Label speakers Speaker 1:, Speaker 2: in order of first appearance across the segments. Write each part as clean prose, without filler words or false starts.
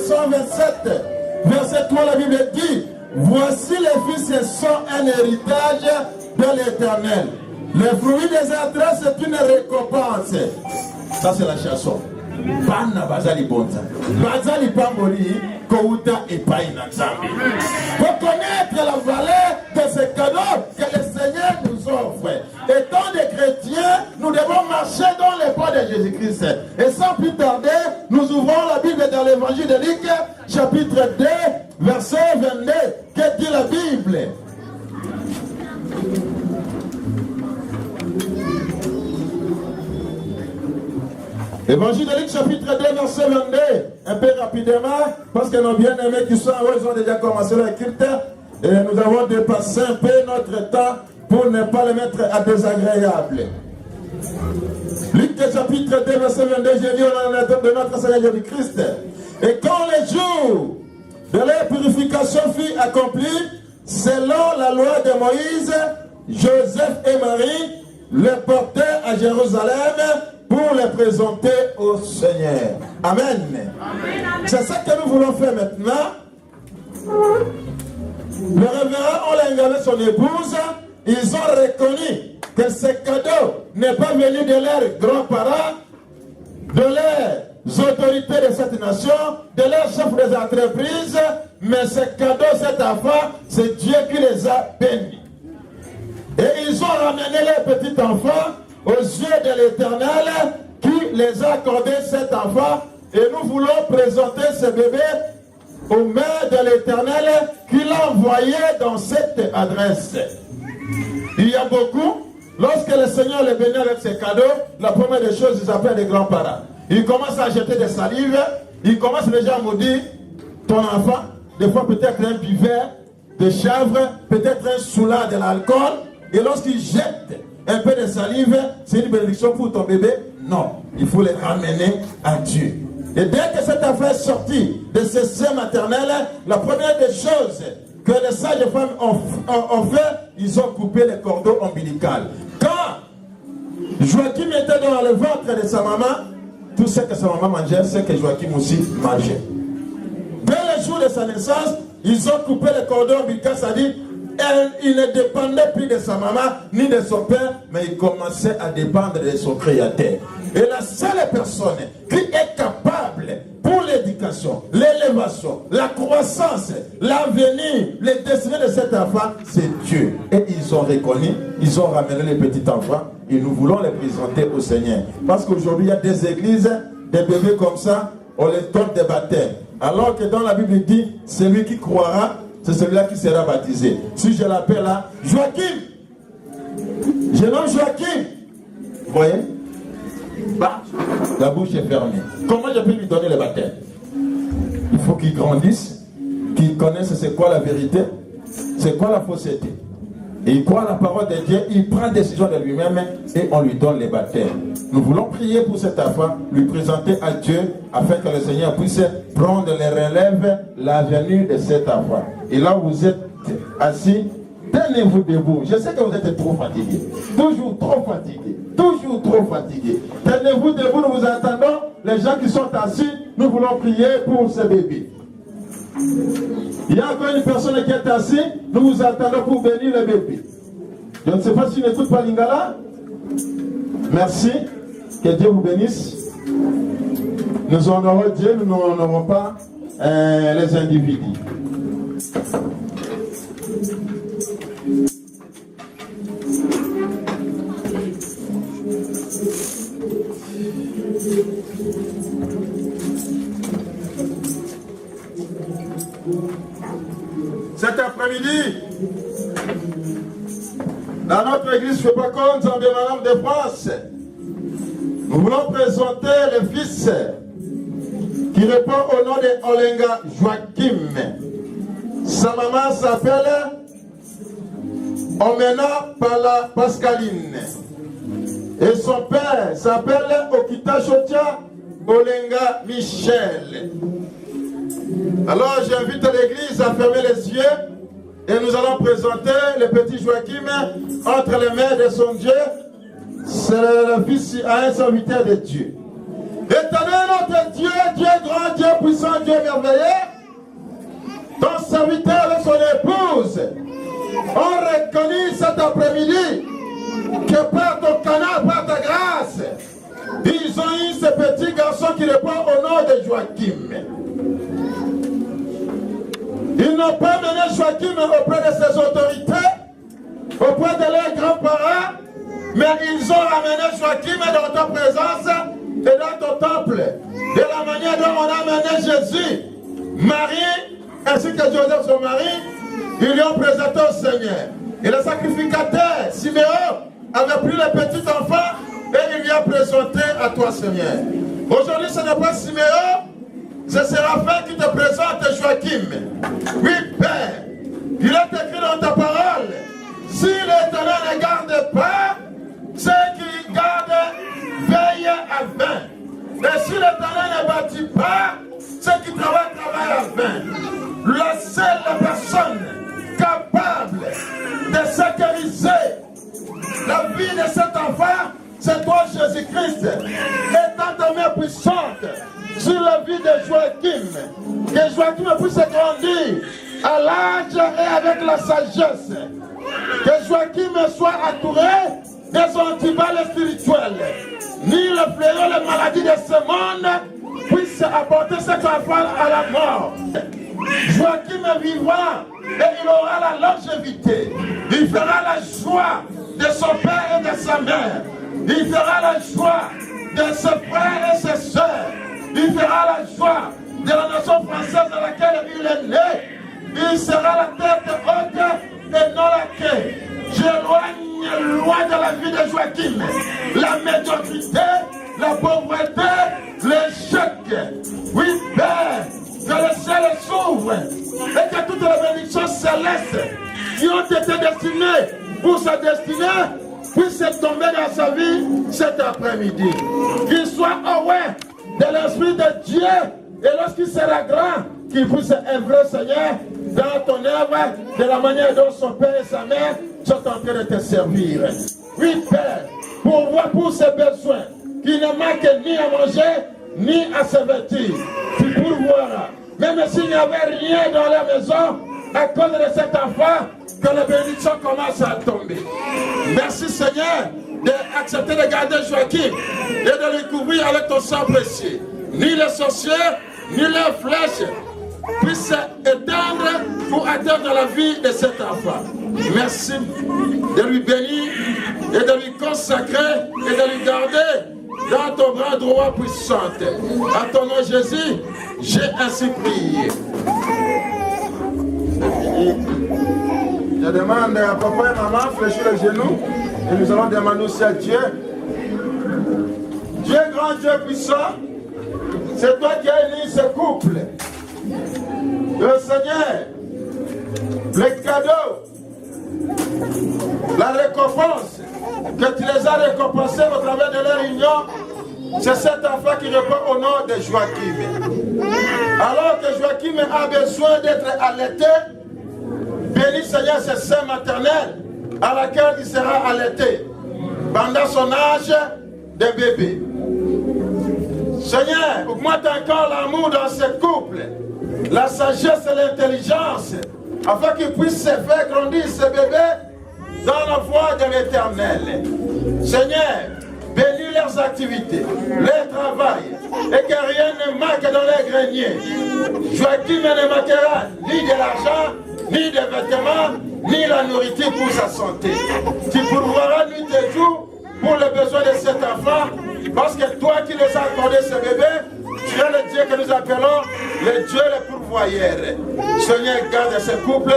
Speaker 1: 127, verset 3, la Bible dit, voici les fils sont un héritage de l'Éternel. Le fruit des entrailles, c'est une récompense. Ça, c'est la chanson. Bana bazali bonza. Bazali pamboli, kouta et païna zambi. Pour connaître la valeur de ce cadeau que le Seigneur nous offre. Étant des chrétiens, nous devons marcher dans les pas de Jésus-Christ. Et sans plus tarder, nous ouvrons la Bible dans l'évangile de Luc, chapitre 2, verset 22. Que dit la Bible? Évangile de Luc, chapitre 2, verset 22. Un peu rapidement, parce que nos bien-aimés qui sont en haut, ils ont déjà commencé la culte. Et nous avons dépassé un peu notre temps pour ne pas le mettre à désagréable. Luc, chapitre 2, verset 22, j'ai lu au nom de notre Seigneur Jésus-Christ. Et quand le jour de leur purification fut accompli, selon la loi de Moïse, Joseph et Marie le portaient à Jérusalem pour les présenter au Seigneur. Amen. C'est ça que nous voulons faire maintenant. Le révérend Olenga et son épouse, ils ont reconnu que ce cadeau n'est pas venu de leurs grands-parents, de leurs autorités de cette nation, de leurs chefs des entreprises, mais ce cadeau, cet enfant, c'est Dieu qui les a bénis. Et ils ont ramené leur petit enfant aux yeux de l'Éternel qui les a accordé cet enfant. Et nous voulons présenter ce bébé aux mains de l'Éternel qui l'a envoyé dans cette adresse. Il y a beaucoup, lorsque le Seigneur les bénit avec ses cadeaux, la première des choses, ils appellent les grands-parents. Ils commencent à jeter des salives, ils commencent déjà à maudire ton enfant, des fois peut-être un buveur de chèvre, peut-être un soulard de l'alcool, et lorsqu'ils jettent un peu de salive, c'est une bénédiction pour ton bébé? Non, il faut les ramener à Dieu. Et dès que cette affaire est sortie de ce sein maternel, la première des choses que les sages femmes ont fait, ils ont coupé le cordon ombilical. Quand Joachim était dans le ventre de sa maman, tout ce que sa maman mangeait, c'est que Joachim aussi mangeait. Dès le jour de sa naissance, ils ont coupé le cordon ombilical, ça dit, il ne dépendait plus de sa maman ni de son père, mais il commençait à dépendre de son créateur. Et la seule personne qui est capable pour l'éducation, l'élévation, la croissance, l'avenir, les destinées de cet enfant, c'est Dieu. Et ils ont reconnu, ils ont ramené les petits enfants et nous voulons les présenter au Seigneur. Parce qu'aujourd'hui, il y a des églises, des bébés comme ça, on les donne des baptêmes. Alors que dans la Bible dit, celui qui croira, c'est celui-là qui sera baptisé. Si je l'appelle là, Joachim, je nomme Joachim. Vous voyez? Bah, la bouche est fermée. Comment je peux lui donner le baptême? Il faut qu'il grandisse, qu'il connaisse c'est quoi la vérité, c'est quoi la fausseté. Et il croit à la parole de Dieu, il prend décision de lui-même et on lui donne les baptêmes. Nous voulons prier pour cet enfant, lui présenter à Dieu afin que le Seigneur puisse prendre les relèves, la venue de cet enfant. Et là où vous êtes assis, tenez-vous debout. Je sais que vous êtes trop fatigué, toujours trop fatigué, toujours trop fatigué. Tenez-vous debout, nous vous attendons. Les gens qui sont assis, nous voulons prier pour ce bébé. Il y a encore une personne qui est assise, nous vous attendons pour bénir le bébé. Je ne sais pas si tu n'écoutes pas Lingala. Merci, que Dieu vous bénisse. Nous honorons Dieu, nous n'honorons pas les individus. Cet après-midi, dans notre église, je ne fais pas compte en Madame de France. Nous voulons présenter le fils qui répond au nom de Olenga Joachim. Sa maman s'appelle Omena Pala Pascaline. Et son père s'appelle Okita Chotia Olenga Michel. Alors j'invite l'église à fermer les yeux et nous allons présenter le petit Joachim entre les mains de son Dieu. C'est le fils à un serviteur de Dieu. Éternel notre Dieu, Dieu grand, Dieu puissant, Dieu merveilleux, ton serviteur et son épouse ont reconnu cet après-midi que par ton canal, par ta grâce, ils ont eu ce petit garçon qui répond au nom de Joachim. Ils n'ont pas mené Joachim auprès de ses autorités, auprès de leurs grands-parents, mais ils ont amené Joachim dans ta présence et dans ton temple. De la manière dont on a amené Jésus, Marie, ainsi que Joseph son mari, ils lui ont présenté au Seigneur. Et le sacrificateur, Siméon, avait pris le petit enfant et il lui a présenté à toi, Seigneur. Aujourd'hui, ce n'est pas Siméon, ce sera Séraphin qui te présente Joachim. Oui, Père, il est écrit dans ta parole, si l'Éternel ne garde pas, ceux qui gardent veillent à vain. Et si l'Éternel ne bâtit pas, ceux qui travaillent à vain. La seule personne capable de sécuriser la vie de cet enfant, c'est toi, Jésus-Christ. Étant ta main puissante sur la vie de Joachim, que Joachim puisse grandir à l'âge et avec la sagesse. Que Joachim soit entouré des antibales spirituels. Ni le fléau, les maladies de ce monde puissent apporter cet enfant à la mort. Joachim vivra et il aura la longévité. Il fera la joie de son père et de sa mère. Il fera la joie de ses frères et ses sœurs. Il fera la joie de la nation française dans laquelle il est né. Il sera la tête haute et non la queue. J'éloigne loin de la vie de Joachim la médiocrité, la pauvreté, l'échec. Oui, Père, que le ciel s'ouvre et que toutes les bénédictions célestes qui ont été destinées pour sa destinée puissent tomber dans sa vie cet après-midi. Qu'il soit aware de l'Esprit de Dieu et lorsqu'il sera grand, qu'il puisse œuvrer, Seigneur, dans ton œuvre de la manière dont son père et sa mère sont en train de te servir. Oui, Père, pour ses besoins, qu'il ne manque ni à manger, ni à se vêtir. Tu pourvoiras. Même s'il n'y avait rien dans la maison, à cause de cet enfant, que la bénédiction commence à tomber. Merci, Seigneur, d'accepter de garder Joachim et de le couvrir avec ton sang précieux. Ni les sorciers, ni les flèches puissent éteindre pour atteindre la vie de cet enfant. Merci de lui bénir et de lui consacrer et de lui garder dans ton bras droit puissant. À ton nom, Jésus, j'ai ainsi prié. Je demande à papa et maman de fléchir les genoux et nous allons demander aussi à Dieu. Dieu grand, Dieu puissant, c'est toi qui as élu ce couple. Le Seigneur, les cadeaux, la récompense, que tu les as récompensés au travers de leur union, c'est cet enfant qui répond au nom de Joachim. Alors que Joachim a besoin d'être allaité, bénis Seigneur ce sein maternel à laquelle il sera allaité pendant son âge de bébé. Seigneur, augmente encore l'amour dans ce couple, la sagesse et l'intelligence, afin qu'ils puissent se faire grandir ce bébé dans la voie de l'Éternel. Seigneur, bénis leurs activités, leur travail, et que rien ne manque dans les greniers. Joachim ne manquera ni de l'argent, ni des vêtements, ni la nourriture pour sa santé. Tu pourvoiras nuit et jour pour les besoins de cet enfant, parce que toi qui nous as accordé ce bébé, tu es le Dieu que nous appelons le Dieu le pourvoyeur. Seigneur, garde ce couple,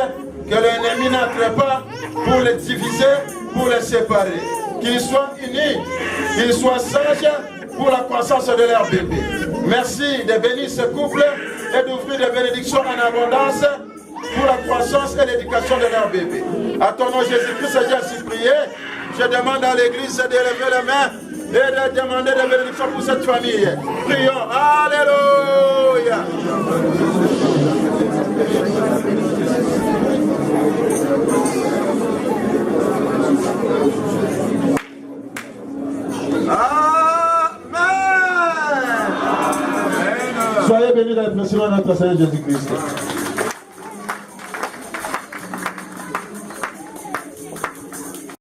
Speaker 1: que l'ennemi n'entre pas pour les diviser, pour les séparer. Qu'ils soient unis, qu'ils soient sages pour la croissance de leur bébé. Merci de bénir ce couple et d'offrir des bénédictions en abondance pour la croissance et l'éducation de leur bébé. À ton nom Jésus-Christ, j'ai ainsi prié. Je demande à l'église d'élever les mains et de demander des bénédictions pour cette famille. Prions. Alléluia. Amen. Soyez bénis dans le précieux nom de notre Seigneur Jésus-Christ.